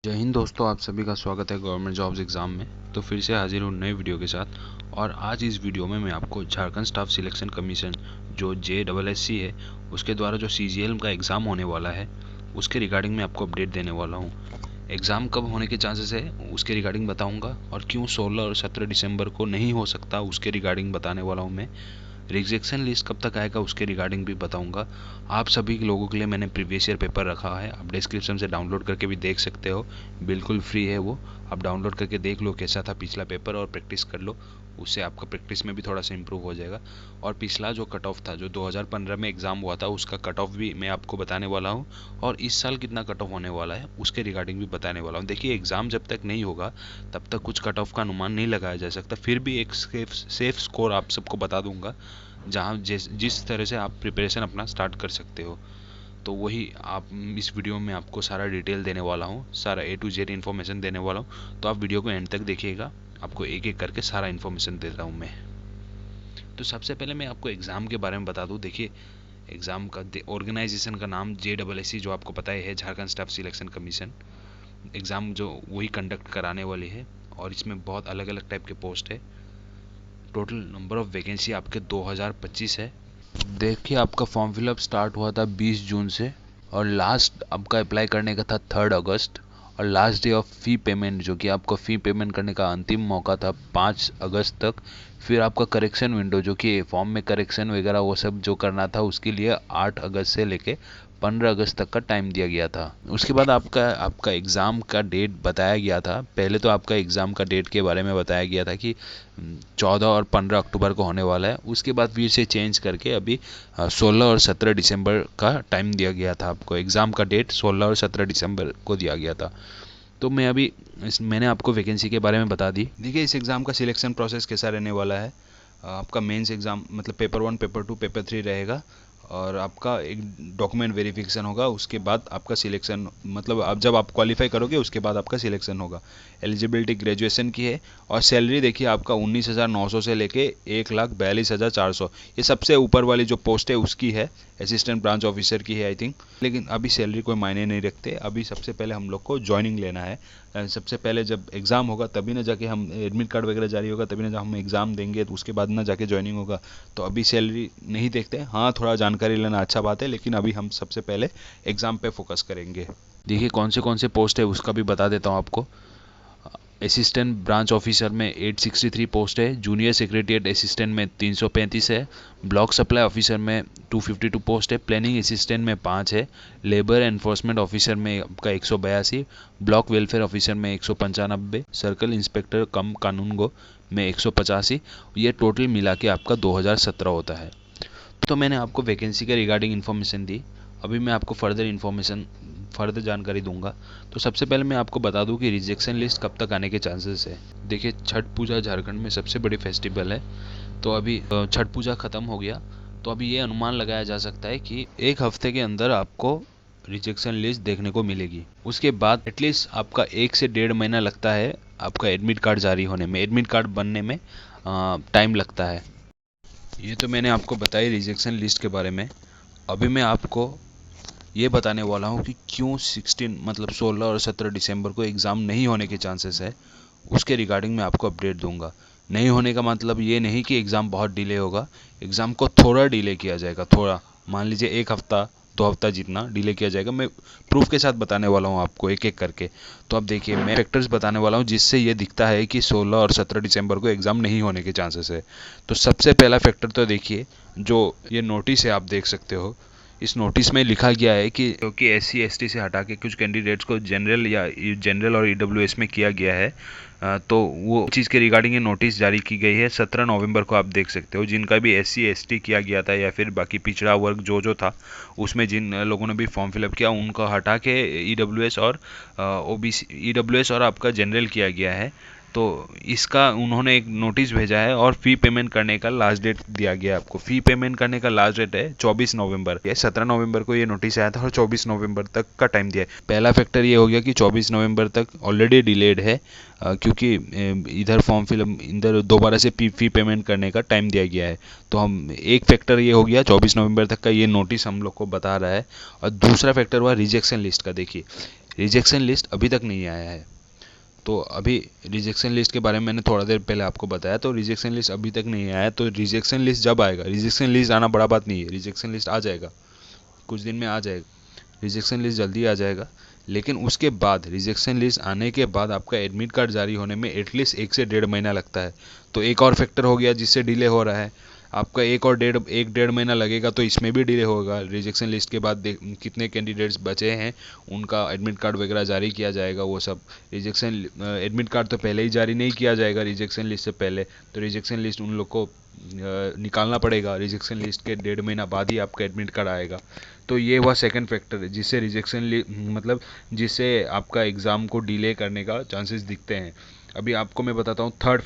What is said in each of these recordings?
जय हिंद दोस्तों, आप सभी का स्वागत है गवर्नमेंट जॉब्स एग्ज़ाम में। तो फिर से हाजिर हूँ नए वीडियो के साथ। और आज इस वीडियो में मैं आपको झारखंड स्टाफ सिलेक्शन कमीशन जो JSSC है उसके द्वारा जो CGL का एग्ज़ाम होने वाला है उसके रिगार्डिंग में आपको अपडेट देने वाला हूँ। एग्ज़ाम कब होने के चांसेस है उसके रिगार्डिंग बताऊँगा, और क्यों 16 और 17 दिसंबर को नहीं हो सकता उसके रिगार्डिंग बताने वाला हूँ मैं। रिजेक्शन लिस्ट कब तक आएगा उसके रिगार्डिंग भी बताऊंगा। आप सभी लोगों के लिए मैंने प्रीवियस ईयर पेपर रखा है, आप डिस्क्रिप्शन से डाउनलोड करके भी देख सकते हो, बिल्कुल फ्री है वो। आप डाउनलोड करके देख लो कैसा था पिछला पेपर और प्रैक्टिस कर लो, उससे आपका प्रैक्टिस में भी थोड़ा सा इंप्रूव हो जाएगा। और पिछला जो कट ऑफ था, जो 2015 में एग्ज़ाम हुआ था, उसका कट ऑफ भी मैं आपको बताने वाला हूँ। और इस साल कितना कट ऑफ होने वाला है उसके रिगार्डिंग भी बताने वाला हूँ। देखिए, एग्ज़ाम जब तक नहीं होगा तब तक कुछ कट ऑफ का अनुमान नहीं लगाया जा सकता, फिर भी एक सेफ स्कोर आप सबको बता दूंगा जहाँ जिस तरह से आप प्रिपरेशन अपना स्टार्ट कर सकते हो। तो वही आप इस वीडियो में आपको सारा डिटेल देने वाला हूँ, सारा A to Z इन्फॉर्मेशन देने वाला हूँ। तो आप वीडियो को एंड तक देखिएगा, आपको एक एक करके सारा इन्फॉर्मेशन देता हूँ मैं। तो सबसे पहले मैं आपको एग्ज़ाम के बारे में बता दूँ। देखिए, एग्ज़ाम का ऑर्गेनाइजेशन का नाम JSSC, जो आपको पता है Jharkhand staff selection commission. Exam जो वही कंडक्ट कराने वाली है, और इसमें बहुत अलग अलग टाइप के पोस्ट है। टोटल नंबर ऑफ़ वैकेंसी आपके 2025 है। देखिए, आपका फॉर्म फिलअप स्टार्ट हुआ था 20 जून से, और लास्ट आपका अप्लाई करने का था 3 अगस्त। और last day of fee payment, जो कि आपको फ़ी पेमेंट करने का अंतिम मौका था 5 अगस्त तक। फिर आपका करेक्शन विंडो, जो कि फॉर्म में करेक्शन वगैरह वो सब जो करना था उसके लिए 8 अगस्त से लेके 15 अगस्त तक का टाइम दिया गया था। उसके बाद आपका आपका एग्ज़ाम का डेट बताया गया था। पहले तो आपका एग्ज़ाम का डेट के बारे में बताया गया था कि 14 और 15 अक्टूबर को होने वाला है। उसके बाद फिर से चेंज करके अभी 16 और 17 दिसंबर का टाइम दिया गया था। आपको एग्ज़ाम का डेट 16 और 17 दिसंबर को दिया गया था। तो मैं अभी मैंने आपको वैकेंसी के बारे में बता दी। देखिए, इस एग्ज़ाम का सिलेक्शन प्रोसेस कैसा रहने वाला है। आपका मेंस एग्ज़ाम मतलब पेपर 1, पेपर 2, पेपर 3 रहेगा। और आपका एक डॉक्यूमेंट वेरिफिकेशन होगा, उसके बाद आपका सिलेक्शन, मतलब आप जब आप क्वालिफाई करोगे उसके बाद आपका सिलेक्शन होगा। एलिजिबिलिटी ग्रेजुएशन की है। और सैलरी देखिए, आपका 19,900 से लेके 1,42,400, ये सबसे ऊपर वाली जो पोस्ट है उसकी है। असिस्टेंट ब्रांच ऑफिसर की है आई थिंक। लेकिन अभी सैलरी कोई मायने नहीं रखते। अभी सबसे पहले हम लोग को ज्वाइनिंग लेना है। सबसे पहले जब एग्ज़ाम होगा तभी ना जाके हम एडमिट कार्ड वगैरह जारी होगा तभी ना जब हम एग्ज़ाम देंगे, तो उसके बाद ना जाके ज्वाइनिंग होगा। तो अभी सैलरी नहीं देखते। हाँ, थोड़ा जानकारी लेना अच्छा बात है, लेकिन अभी हम सबसे पहले एग्ज़ाम पे फोकस करेंगे। देखिए, कौन से पोस्ट है उसका भी बता देता हूँ आपको। असिस्टेंट ब्रांच ऑफिसर में 863 पोस्ट है। जूनियर सेक्रेटरीट असिस्टेंट में 335 है। ब्लॉक सप्लाई ऑफिसर में 252 पोस्ट है। प्लानिंग असिस्टेंट में 5 है। लेबर एनफोर्समेंट ऑफिसर में आपका 182। ब्लॉक वेलफेयर ऑफिसर में 195। सर्कल इंस्पेक्टर कम कानून गो में 185। ये टोटल मिला के आपका 2017 होता है। तो मैंने आपको वैकेंसी के रिगार्डिंग इन्फॉर्मेशन दी। अभी मैं आपको फर्दर जानकारी दूंगा। तो सबसे पहले मैं आपको बता दूं कि रिजेक्शन लिस्ट कब तक आने के चांसेस है। देखिए, छठ पूजा झारखंड में सबसे बड़ी फेस्टिवल है। तो अभी छठ पूजा ख़त्म हो गया, तो अभी ये अनुमान लगाया जा सकता है कि एक हफ्ते के अंदर आपको रिजेक्शन लिस्ट देखने को मिलेगी। उसके बाद एटलीस्ट आपका 1 से 1.5 महीना लगता है आपका एडमिट कार्ड जारी होने में, एडमिट कार्ड बनने में टाइम लगता है। ये तो मैंने आपको बताई रिजेक्शन लिस्ट के बारे में। अभी मैं आपको ये बताने वाला हूँ कि क्यों 16 और 17 दिसंबर को एग्ज़ाम नहीं होने के चांसेस है। उसके रिगार्डिंग मैं आपको अपडेट दूंगा। नहीं होने का मतलब ये नहीं कि एग्ज़ाम बहुत डिले होगा। एग्ज़ाम को थोड़ा डिले किया जाएगा, थोड़ा, मान लीजिए 1 हफ्ता 2 हफ्ता जितना डिले किया जाएगा। मैं प्रूफ के साथ बताने वाला हूँ आपको एक एक करके। तो अब देखिए, मैं फैक्टर्स बताने वाला हूँ जिससे ये दिखता है कि 16 और 17 दिसंबर को एग्ज़ाम नहीं होने के चांसेस है। तो सबसे पहला फैक्टर तो देखिए, जो ये नोटिस है आप देख सकते हो। इस नोटिस में लिखा गया है कि क्योंकि SC ST से हटा के कुछ कैंडिडेट्स को जनरल और EWS में किया गया है, तो वो चीज़ के रिगार्डिंग ये नोटिस जारी की गई है 17 नवंबर को। आप देख सकते हो, जिनका भी SC ST किया गया था या फिर बाकी पिछड़ा वर्ग जो था, उसमें जिन लोगों ने भी फॉर्म फिलअप किया उनको हटा के EWS और OBC, EWS और आपका जनरल किया गया है। तो इसका उन्होंने एक नोटिस भेजा है, और फ़ी पेमेंट करने का लास्ट डेट दिया गया है आपको। फ़ी पेमेंट करने का लास्ट डेट है 24 नवंबर। ये 17 नवंबर को ये नोटिस आया था और 24 नवंबर तक का टाइम दिया है। पहला फैक्टर ये हो गया कि 24 नवंबर तक ऑलरेडी डिलेड है, क्योंकि इधर फॉर्म फिलअप इधर दोबारा से फ़ी पेमेंट करने का टाइम दिया गया है। तो हम एक फैक्टर ये हो गया 24 नवंबर तक का ये नोटिस हम लोग को बता रहा है। और दूसरा फैक्टर हुआ रिजेक्शन लिस्ट का। देखिए, रिजेक्शन लिस्ट अभी तक नहीं आया है। तो अभी रिजेक्शन लिस्ट के बारे में मैंने थोड़ा देर पहले आपको बताया, तो रिजेक्शन लिस्ट अभी तक नहीं आया। तो रिजेक्शन लिस्ट जब आएगा, रिजेक्शन लिस्ट आना बड़ा बात नहीं है, रिजेक्शन लिस्ट आ जाएगा, कुछ दिन में आ जाएगा, रिजेक्शन लिस्ट जल्दी आ जाएगा। लेकिन उसके बाद रिजेक्शन लिस्ट आने के बाद आपका एडमिट कार्ड जारी होने में एटलीस्ट 1 से 1.5 महीना लगता है। तो एक और फैक्टर हो गया जिससे डिले हो रहा है। आपका एक डेढ़ महीना लगेगा, तो इसमें भी डिले होगा। रिजेक्शन लिस्ट के बाद कितने कैंडिडेट्स बचे हैं, उनका एडमिट कार्ड वगैरह जारी किया जाएगा, वो सब। रिजेक्शन एडमिट कार्ड तो पहले ही जारी नहीं किया जाएगा रिजेक्शन लिस्ट से पहले, तो रिजेक्शन लिस्ट उन लोग को निकालना पड़ेगा। रिजेक्शन लिस्ट के 1.5 महीना बाद ही आपका एडमिट कार्ड आएगा। तो ये हुआ सेकंड फैक्टर जिससे मतलब जिससे आपका एग्ज़ाम को डिले करने का चांसेस दिखते हैं। अभी आपको मैं बताता हूँ थर्ड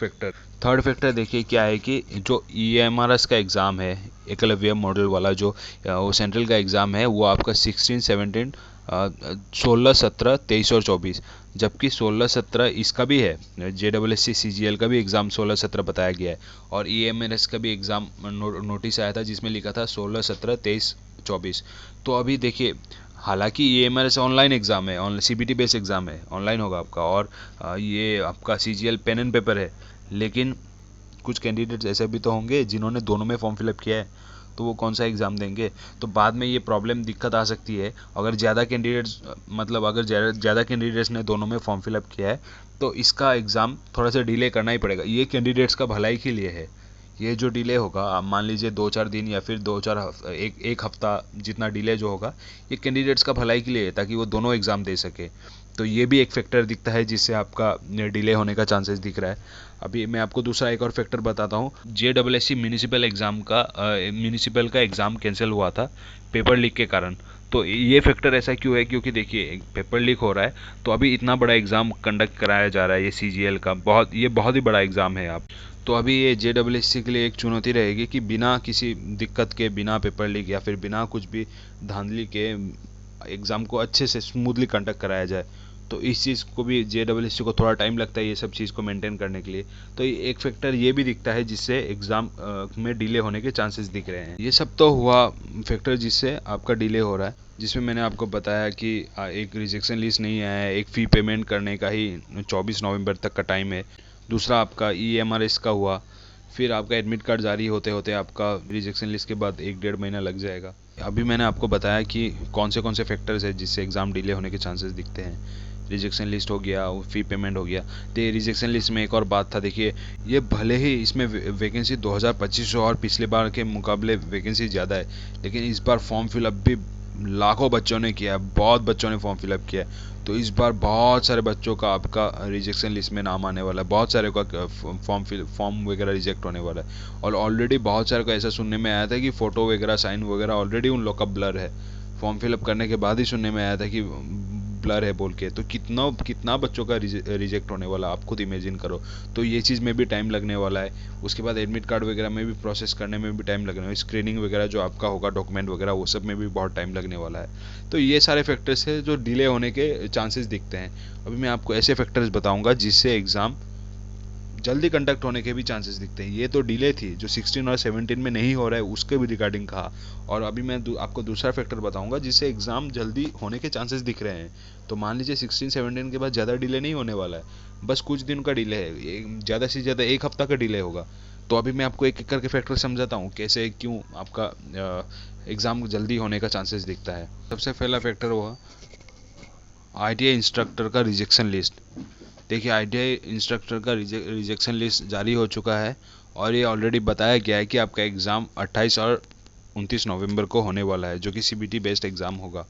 फैक्टर देखिए क्या है कि जो EMRS का एग्ज़ाम है, एकलव्य मॉडल वाला जो वो सेंट्रल का एग्ज़ाम है, वो आपका 16, 17, 16, 17, 23 और 24, जबकि 16, 17 इसका भी है, JSS CGL का भी एग्ज़ाम 16, 17 बताया गया है। और EMRS का भी एग्ज़ाम नोटिस आया था जिसमें लिखा था 16, 17, 23, 24। तो अभी देखिए, हालांकि EMRS ऑनलाइन एग्ज़ाम है, ऑनलाइन CBT बेस्ड एग्ज़ाम है, ऑनलाइन होगा आपका, और ये आपका CGL पेन एंड पेपर है। लेकिन कुछ कैंडिडेट्स ऐसे भी तो होंगे जिन्होंने दोनों में फॉर्म फिलअप किया है, तो वो कौन सा एग्ज़ाम देंगे। तो बाद में ये प्रॉब्लम दिक्कत आ सकती है। अगर ज़्यादा कैंडिडेट्स ने दोनों में फॉर्म फिलअप किया है, तो इसका एग्ज़ाम थोड़ा सा डिले करना ही पड़ेगा। ये कैंडिडेट्स का भलाई के लिए है। ये जो डिले होगा, आप मान लीजिए 2-4 दिन या फिर 2-4 एक हफ्ता जितना डिले जो होगा, ये कैंडिडेट्स का भलाई के लिए है, ताकि वो दोनों एग्ज़ाम दे सके। तो ये भी एक फैक्टर दिखता है जिससे आपका डिले होने का चांसेस दिख रहा है। अभी मैं आपको दूसरा एक और फैक्टर बताता हूँ। JSS म्यूनिसिपल का एग्ज़ाम कैंसिल हुआ था पेपर लीक के कारण। तो ये फैक्टर ऐसा क्यों है, क्योंकि देखिए पेपर लीक हो रहा है, तो अभी इतना बड़ा एग्ज़ाम कंडक्ट कराया जा रहा है, ये CGL का बहुत ही बड़ा एग्ज़ाम है। आप तो अभी ये JSS के लिए एक चुनौती रहेगी कि बिना किसी दिक्कत के, बिना पेपर लीक या फिर बिना कुछ भी धांधली के एग्ज़ाम को अच्छे से स्मूथली कंडक्ट कराया जाए। तो इस चीज़ को भी JSS को थोड़ा टाइम लगता है ये सब चीज़ को मेंटेन करने के लिए। तो एक फैक्टर ये भी दिखता है जिससे एग्ज़ाम में डिले होने के चांसेस दिख रहे हैं। ये सब तो हुआ फैक्टर जिससे आपका डिले हो रहा है, जिसमें मैंने आपको बताया कि एक रिजेक्शन लिस्ट नहीं आया है, एक फ़ी पेमेंट करने का ही 24 नवंबर तक का टाइम है। दूसरा आपका EMRS का हुआ, फिर आपका एडमिट कार्ड जारी होते होते आपका रिजेक्शन लिस्ट के बाद 1-1.5 महीना लग जाएगा। अभी मैंने आपको बताया कि कौन से फैक्टर्स है जिससे एग्ज़ाम डिले होने के चांसेस दिखते हैं। रिजेक्शन लिस्ट हो गया, फ़ी पेमेंट हो गया। तो रिजेक्शन लिस्ट में एक और बात था, देखिए ये भले ही इसमें वैकेंसी 2025 और पिछले बार के मुकाबले वैकेंसी ज़्यादा है, लेकिन इस बार फॉर्म फिलअप भी लाखों बच्चों ने किया है, बहुत बच्चों ने फॉर्म फिलअप किया है। तो इस बार बहुत सारे बच्चों का आपका रिजेक्शन लिस्ट में नाम आने वाला है, बहुत सारे का फॉर्म वगैरह रिजेक्ट होने वाला है। और ऑलरेडी बहुत सारे को ऐसा सुनने में आया था कि फ़ोटो वगैरह, साइन वगैरह ऑलरेडी उन लोग का ब्लर है। फॉर्म फिलअप करने के बाद ही सुनने में आया था कि ब्लर है बोल के। तो कितना बच्चों का रिजेक्ट होने वाला, आप खुद इमेजिन करो। तो ये चीज़ में भी टाइम लगने वाला है। उसके बाद एडमिट कार्ड वगैरह में भी प्रोसेस करने में भी टाइम लगने वाला है। स्क्रीनिंग वगैरह जो आपका होगा, डॉक्यूमेंट वगैरह, वो सब में भी बहुत टाइम लगने वाला है। तो ये सारे फैक्टर्स है जो डिले होने के चांसेस दिखते हैं। अभी मैं आपको ऐसे फैक्टर्स बताऊंगा जिससे एग्ज़ाम जल्दी कंडक्ट होने के भी चांसेस दिखते हैं। ये तो डिले थी जो 16 और 17 में नहीं हो रहा है, उसके भी रिगार्डिंग कहा। और अभी मैं आपको दूसरा फैक्टर बताऊंगा जिससे एग्ज़ाम जल्दी होने के चांसेस दिख रहे हैं। तो मान लीजिए 16-17 के बाद ज़्यादा डिले नहीं होने वाला है, बस कुछ दिन का डिले है, ज़्यादा से ज़्यादा एक हफ्ता का डिले होगा। तो अभी मैं आपको एक एक करके फैक्टर समझाता हूँ कैसे क्यों आपका एग्ज़ाम जल्दी होने का चांसेस दिखता है। सबसे पहला फैक्टर हुआ ITI इंस्ट्रक्टर का रिजेक्शन लिस्ट। देखिए ITI इंस्ट्रक्टर का रिजेक्शन लिस्ट जारी हो चुका है, और ये ऑलरेडी बताया गया है कि आपका एग्ज़ाम 28 और 29 नवंबर को होने वाला है, जो कि CBT बेस्ड एग्ज़ाम होगा।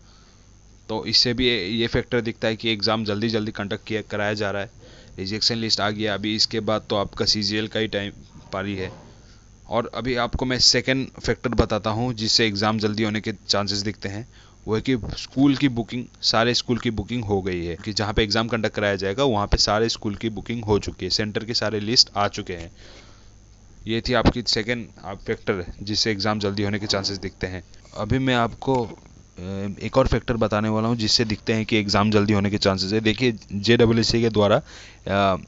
तो इससे भी ये फैक्टर दिखता है कि एग्ज़ाम जल्दी जल्दी कंडक्ट कराया जा रहा है। रिजेक्शन लिस्ट आ गया, अभी इसके बाद तो आपका CGL का ही टाइम पारी है। और अभी आपको मैं सेकंड फैक्टर बताता हूँ जिससे एग्ज़ाम जल्दी होने के चांसेस दिखते हैं। वो है कि सारे स्कूल की बुकिंग हो गई है, कि जहाँ पे एग्ज़ाम कंडक्ट कराया जाएगा वहाँ पे सारे स्कूल की बुकिंग हो चुकी है, सेंटर के सारे लिस्ट आ चुके हैं। ये थी आपकी सेकंड फैक्टर जिससे एग्ज़ाम जल्दी होने के चांसेस दिखते हैं। अभी मैं आपको एक और फैक्टर बताने वाला हूँ जिससे दिखते हैं कि एग्ज़ाम जल्दी होने के चांसेस है। देखिए, JSS के द्वारा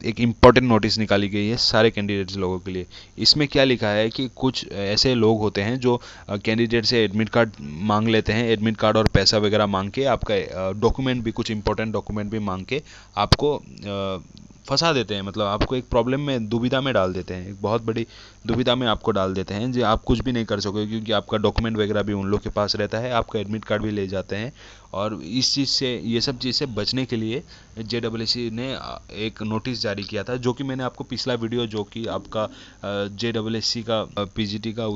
एक इम्पॉर्टेंट नोटिस निकाली गई है सारे कैंडिडेट्स लोगों के लिए। इसमें क्या लिखा है कि कुछ ऐसे लोग होते हैं जो कैंडिडेट से एडमिट कार्ड मांग लेते हैं, एडमिट कार्ड और पैसा वगैरह मांग के, आपका डॉक्यूमेंट भी, कुछ इंपॉर्टेंट डॉक्यूमेंट भी मांग के आपको फंसा देते हैं। मतलब आपको एक प्रॉब्लम में, दुविधा में डाल देते हैं, एक बहुत बड़ी दुविधा में आपको डाल देते हैं जो आप कुछ भी नहीं कर सकोगे, क्योंकि आपका डॉक्यूमेंट वगैरह भी उन लोग के पास रहता है, आपका एडमिट कार्ड भी ले जाते हैं। और इस चीज़ से, ये सब चीज़ से बचने के लिए JSS ने एक नोटिस जारी किया था, जो कि मैंने आपको पिछला वीडियो, जो कि आपका JSS का PGT का,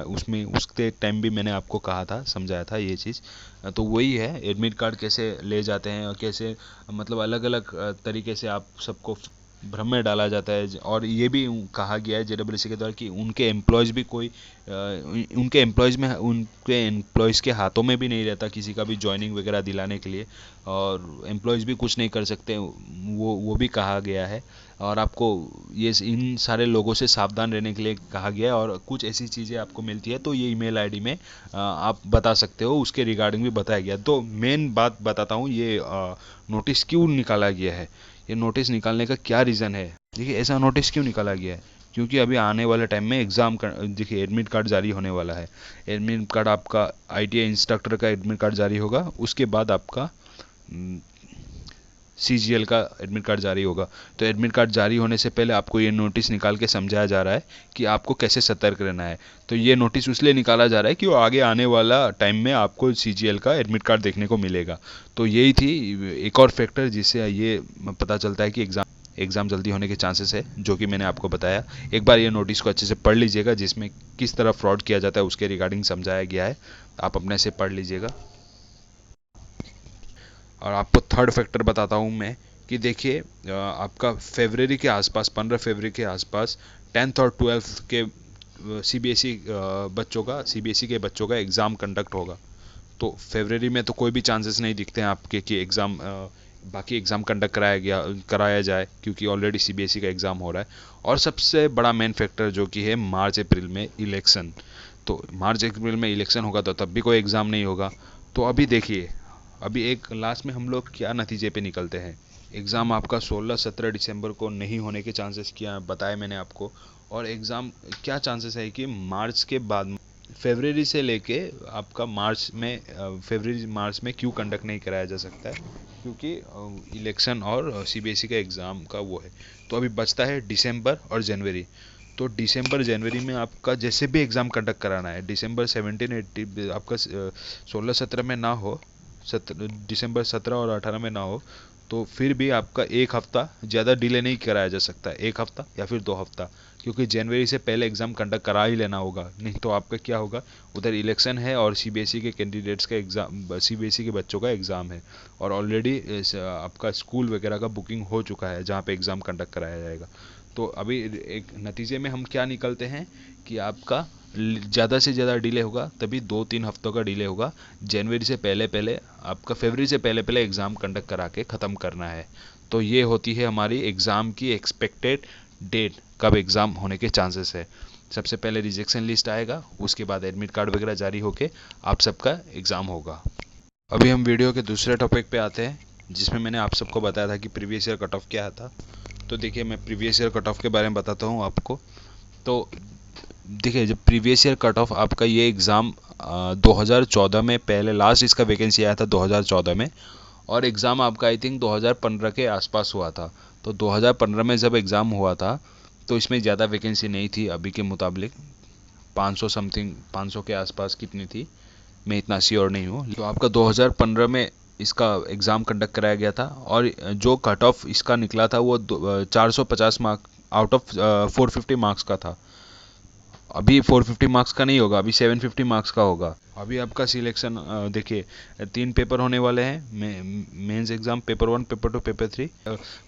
उसमें उसके टाइम भी मैंने आपको कहा था, समझाया था ये चीज़। तो वही है, एडमिट कार्ड कैसे ले जाते हैं और कैसे, मतलब अलग अलग तरीके से आप सबको भ्रम में डाला जाता है। और ये भी कहा गया है JSS के द्वारा कि उनके एम्प्लॉयज़ भी कोई उनके एम्प्लॉयज़ के हाथों में भी नहीं रहता किसी का भी ज्वाइनिंग वगैरह दिलाने के लिए, और एम्प्लॉयज़ भी कुछ नहीं कर सकते, वो भी कहा गया है। और आपको ये इन सारे लोगों से सावधान रहने के लिए कहा गया है। और कुछ ऐसी चीज़ें आपको मिलती है तो ये ईमेल आईडी में आप बता सकते हो, उसके रिगार्डिंग भी बताया गया। तो मेन बात बताता हूँ, ये नोटिस क्यों निकाला गया है, ये नोटिस निकालने का क्या रीज़न है। देखिए, ऐसा नोटिस क्यों निकाला गया है, क्योंकि अभी आने वाले टाइम में एग्ज़ाम का, देखिए, एडमिट कार्ड जारी होने वाला है। एडमिट कार्ड आपका ITI इंस्ट्रक्टर का एडमिट कार्ड जारी होगा, उसके बाद आपका CGL का एडमिट कार्ड जारी होगा। तो एडमिट कार्ड जारी होने से पहले आपको ये नोटिस निकाल के समझाया जा रहा है कि आपको कैसे सतर्क रहना है। तो ये नोटिस इसलिए निकाला जा रहा है कि वो आगे आने वाला टाइम में आपको CGL का एडमिट कार्ड देखने को मिलेगा। तो यही थी एक और फैक्टर जिससे ये पता चलता है कि एग्ज़ाम जल्दी होने के चांसेस है, जो कि मैंने आपको बताया। एक बार ये नोटिस को अच्छे से पढ़ लीजिएगा, जिसमें किस तरह फ्रॉड किया जाता है उसके रिगार्डिंग समझाया गया है। आप अपने से पढ़ लीजिएगा। और आपको थर्ड फैक्टर बताता हूँ मैं, कि देखिए, आपका फरवरी के आसपास, 15 फरवरी के आसपास 10th और 12th के CBSE के बच्चों का एग्ज़ाम कंडक्ट होगा। तो फरवरी में तो कोई भी चांसेस नहीं दिखते हैं आपके कि बाकी एग्ज़ाम कंडक्ट कराया जाए, क्योंकि ऑलरेडी CBSE का एग्ज़ाम हो रहा है। और सबसे बड़ा मेन फैक्टर जो कि है, मार्च अप्रैल में इलेक्शन। तो मार्च अप्रैल में इलेक्शन होगा तो तब भी कोई एग्ज़ाम नहीं होगा। तो अभी देखिए, अभी एक लास्ट में हम लोग क्या नतीजे पे निकलते हैं। एग्ज़ाम आपका 16-17 दिसंबर को नहीं होने के चांसेस क्या बताए मैंने आपको। और एग्ज़ाम क्या चांसेस है कि मार्च के बाद, फरवरी से लेके आपका फरवरी मार्च में क्यों कंडक्ट नहीं कराया जा सकता है, क्योंकि इलेक्शन और CBSE का एग्ज़ाम का वो है। तो अभी बचता है दिसंबर और जनवरी। तो दिसंबर जनवरी में आपका जैसे भी एग्ज़ाम कंडक्ट कराना है, दिसंबर 17-18 आपका 16-17 में ना हो, दिसंबर 17 और 18 में ना हो, तो फिर भी आपका एक हफ़्ता ज़्यादा डिले नहीं कराया जा सकता, एक हफ़्ता या फिर 2 हफ़्ता, क्योंकि जनवरी से पहले एग्ज़ाम कंडक्ट करा ही लेना होगा। नहीं तो आपका क्या होगा, उधर इलेक्शन है और CBSE के कैंडिडेट्स का एग्ज़ाम, CBSE के बच्चों का एग्ज़ाम है, और ऑलरेडी आपका स्कूल वगैरह का बुकिंग हो चुका है जहाँ पे एग्ज़ाम कंडक्ट कराया जाएगा। तो अभी एक नतीजे में हम क्या निकलते हैं कि आपका ज़्यादा से ज़्यादा डिले होगा, तभी 2-3 हफ्तों का डिले होगा। जनवरी से पहले पहले, आपका फरवरी से पहले पहले एग्ज़ाम कंडक्ट करा के ख़त्म करना है। तो ये होती है हमारी एग्ज़ाम की एक्सपेक्टेड डेट, कब एग्ज़ाम होने के चांसेस है। सबसे पहले रिजेक्शन लिस्ट आएगा, उसके बाद एडमिट कार्ड वगैरह जारी होके आप सबका एग्ज़ाम होगा। अभी हम वीडियो के दूसरे टॉपिक पे आते हैं, जिसमें मैंने आप सबको बताया था कि प्रीवियस ईयर कट ऑफ क्या था। तो देखिए, मैं प्रीवियस ईयर कट ऑफ के बारे में बताता हूँ आपको। तो देखिए, जब प्रीवियस ईयर कट ऑफ आपका, ये एग्ज़ाम 2014 में पहले लास्ट इसका वैकेंसी आया था 2014 में, और एग्ज़ाम आपका आई थिंक 2015 के आसपास हुआ था। तो 2015 में जब एग्ज़ाम हुआ था तो इसमें ज़्यादा वैकेंसी नहीं थी अभी के मुताबिक, 500 समथिंग, 500 के आसपास कितनी थी मैं इतना श्योर नहीं हूँ। तो आपका 2015 में इसका एग्ज़ाम कंडक्ट कराया गया था, और जो कट ऑफ इसका निकला था वो 450 मार्क आउट ऑफ 450 मार्क्स का था। अभी 450 मार्क्स का नहीं होगा, अभी 750 मार्क्स का होगा। अभी आपका सिलेक्शन, देखिए, 3 पेपर होने वाले हैं, mains exam, paper 1, paper 2, paper 3।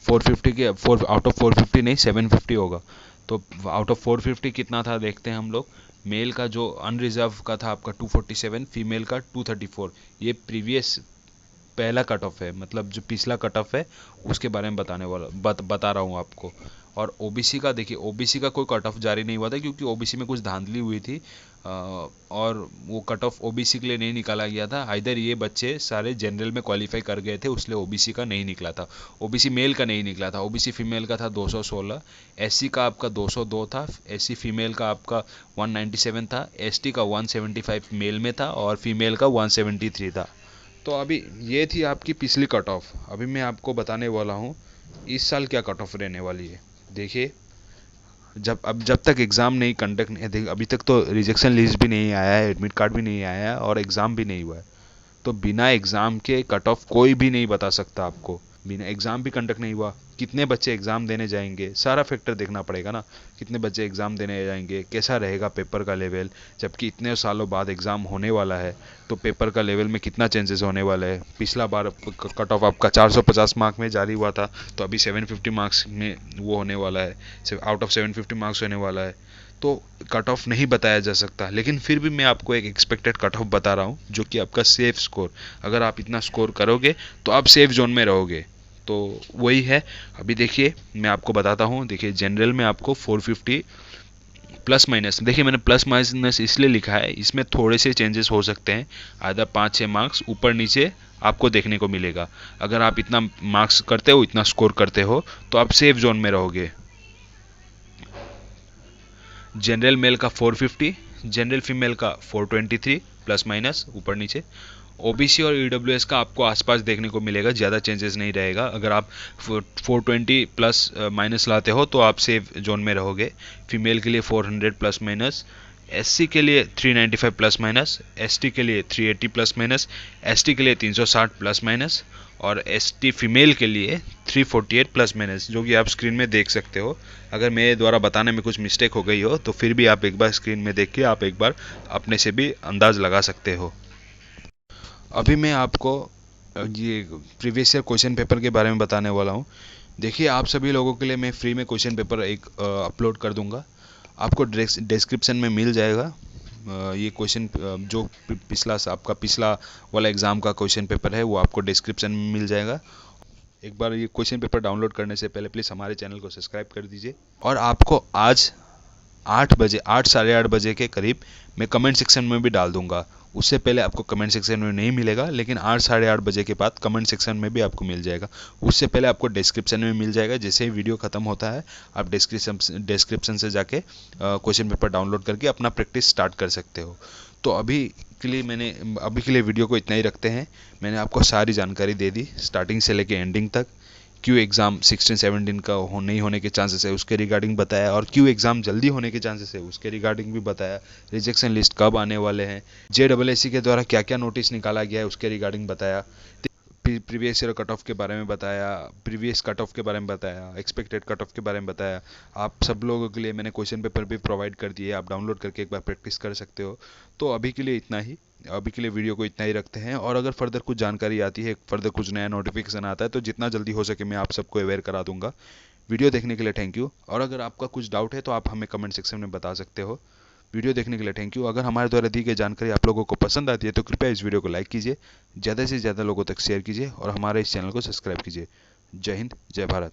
450 के 4 आउट ऑफ 450 नहीं, 750 होगा। तो आउट ऑफ 450 कितना था देखते हैं हम लोग। मेल का जो अनरिजर्व का था आपका 247, फीमेल का 234। ये प्रीवियस पहला कट ऑफ है, मतलब जो पिछला कट ऑफ है उसके बारे में बता रहा हूँ आपको। और ओबीसी का देखिए, ओबीसी का कोई कट ऑफ जारी नहीं हुआ था क्योंकि ओबीसी में कुछ धांधली हुई थी, और वो कट ऑफ ओबीसी के लिए नहीं निकाला गया था। इधर ये बच्चे सारे जनरल में क्वालिफाई कर गए थे, उसलिए ओबीसी का नहीं निकला था। ओबीसी मेल का नहीं निकला था, ओबीसी फीमेल का था 216, एससी का आपका 202 था, एससी फीमेल का आपका 197 था, एसटी का 175 मेल में था और फीमेल का 173 था। तो अभी ये थी आपकी पिछली कट ऑफ। अभी मैं आपको बताने वाला हूँ इस साल क्या कट ऑफ रहने वाली है। देखिए, जब तक एग्ज़ाम नहीं कंडक्ट नहीं, अभी तक तो रिजेक्शन लिस्ट भी नहीं आया है, एडमिट कार्ड भी नहीं आया है और एग्ज़ाम भी नहीं हुआ है। तो बिना एग्ज़ाम के कट ऑफ कोई भी नहीं बता सकता आपको। बिना एग्ज़ाम भी कंडक्ट नहीं हुआ, कितने बच्चे एग्ज़ाम देने जाएंगे, सारा फैक्टर देखना पड़ेगा ना। कितने बच्चे एग्ज़ाम देने जाएंगे, कैसा रहेगा पेपर का लेवल, जबकि इतने सालों बाद एग्ज़ाम होने वाला है, तो पेपर का लेवल में कितना चेंजेस होने वाला है। पिछला बार कट ऑफ आपका 450 मार्क में जारी हुआ था, तो अभी 750 मार्क्स में वो होने वाला है, आउट ऑफ 750 मार्क्स होने वाला है। तो कट ऑफ नहीं बताया जा सकता, लेकिन फिर भी मैं आपको एक एक्सपेक्टेड कट ऑफ बता रहा हूँ, जो कि आपका सेफ स्कोर। अगर आप इतना स्कोर करोगे तो आप सेफ जोन में रहोगे। तो वही है। अभी देखिए मैं आपको बताता हूँ। देखिए, जनरल में आपको 450 प्लस माइनस, देखिए मैंने प्लस माइनस इसलिए लिखा है, इसमें थोड़े से चेंजेस हो सकते हैं, आधा 5-6 मार्क्स ऊपर नीचे आपको देखने को मिलेगा। अगर आप इतना मार्क्स करते हो, इतना स्कोर करते हो, तो आप सेफ जोन में रहोगे। जनरल मेल का 450, जनरल फीमेल का 423 प्लस माइनस ऊपर नीचे। ओबीसी और ईडब्ल्यूएस का आपको आसपास देखने को मिलेगा, ज़्यादा चेंजेस नहीं रहेगा। अगर आप 420 प्लस माइनस लाते हो तो आप सेफ जोन में रहोगे। फीमेल के लिए 400 प्लस माइनस, एससी के लिए 395 प्लस माइनस, एसटी के लिए 380 प्लस माइनस, एसटी के लिए 360 प्लस माइनस और एसटी फीमेल के लिए 348 प्लस माइनस, जो कि आप स्क्रीन में देख सकते हो। अगर मेरे द्वारा बताने में कुछ मिस्टेक हो गई हो तो फिर भी आप एक बार स्क्रीन में देख के आप एक बार अपने से भी अंदाज लगा सकते हो। अभी मैं आपको ये प्रीवियस ईयर क्वेश्चन पेपर के बारे में बताने वाला हूँ। देखिए, आप सभी लोगों के लिए मैं फ्री में क्वेश्चन पेपर एक अपलोड कर दूंगा, आपको डिस्क्रिप्शन में मिल जाएगा। ये क्वेश्चन जो आपका पिछला वाला एग्ज़ाम का क्वेश्चन पेपर है वो आपको डिस्क्रिप्शन में मिल जाएगा। एक बार ये क्वेश्चन पेपर डाउनलोड करने से पहले प्लीज़ हमारे चैनल को सब्सक्राइब कर दीजिए। और आपको आज 8 साढ़े 8 बजे के करीब मैं कमेंट सेक्शन में भी डाल दूंगा। उससे पहले आपको कमेंट सेक्शन में नहीं मिलेगा, लेकिन 8 साढ़े 8 बजे के बाद कमेंट सेक्शन में भी आपको मिल जाएगा। उससे पहले आपको डिस्क्रिप्शन में मिल जाएगा। जैसे ही वीडियो खत्म होता है आप डिस्क्रिप्शन से जाके क्वेश्चन पेपर डाउनलोड करके अपना प्रैक्टिस स्टार्ट कर सकते हो। तो अभी के लिए वीडियो को इतना ही रखते हैं। मैंने आपको सारी जानकारी दे दी, स्टार्टिंग से लेके एंडिंग तक। क्यों एग्ज़ाम 16-17 का नहीं होने के चांसेस है उसके रिगार्डिंग बताया, और क्यों एग्ज़ाम जल्दी होने के चांसेस है उसके रिगार्डिंग भी बताया। रिजेक्शन लिस्ट कब आने वाले हैं, जेडब्ल्यूएससी के द्वारा क्या क्या नोटिस निकाला गया है उसके रिगार्डिंग बताया। प्रीवियस ईयर कट ऑफ के बारे में बताया, प्रीवियस कट ऑफ के बारे में बताया, एक्सपेक्टेड कट ऑफ के बारे में बताया। आप सब लोगों के लिए मैंने क्वेश्चन पेपर भी प्रोवाइड कर दिए, आप डाउनलोड करके एक बार प्रैक्टिस कर सकते हो। तो अभी के लिए इतना ही, अभी के लिए वीडियो को इतना ही रखते हैं। और अगर फर्दर कुछ जानकारी आती है, फर्दर कुछ नया नोटिफिकेशन आता है, तो जितना जल्दी हो सके मैं आप सबको अवेयर करा दूंगा। वीडियो देखने के लिए थैंक यू। और अगर आपका कुछ डाउट है तो आप हमें कमेंट सेक्शन में बता सकते हो। वीडियो देखने के लिए थैंक यू। अगर हमारे द्वारा दी गई जानकारी आप लोगों को पसंद आती है तो कृपया इस वीडियो को लाइक कीजिए, ज़्यादा से ज़्यादा लोगों तक शेयर कीजिए और हमारे इस चैनल को सब्सक्राइब कीजिए। जय हिंद, जय भारत।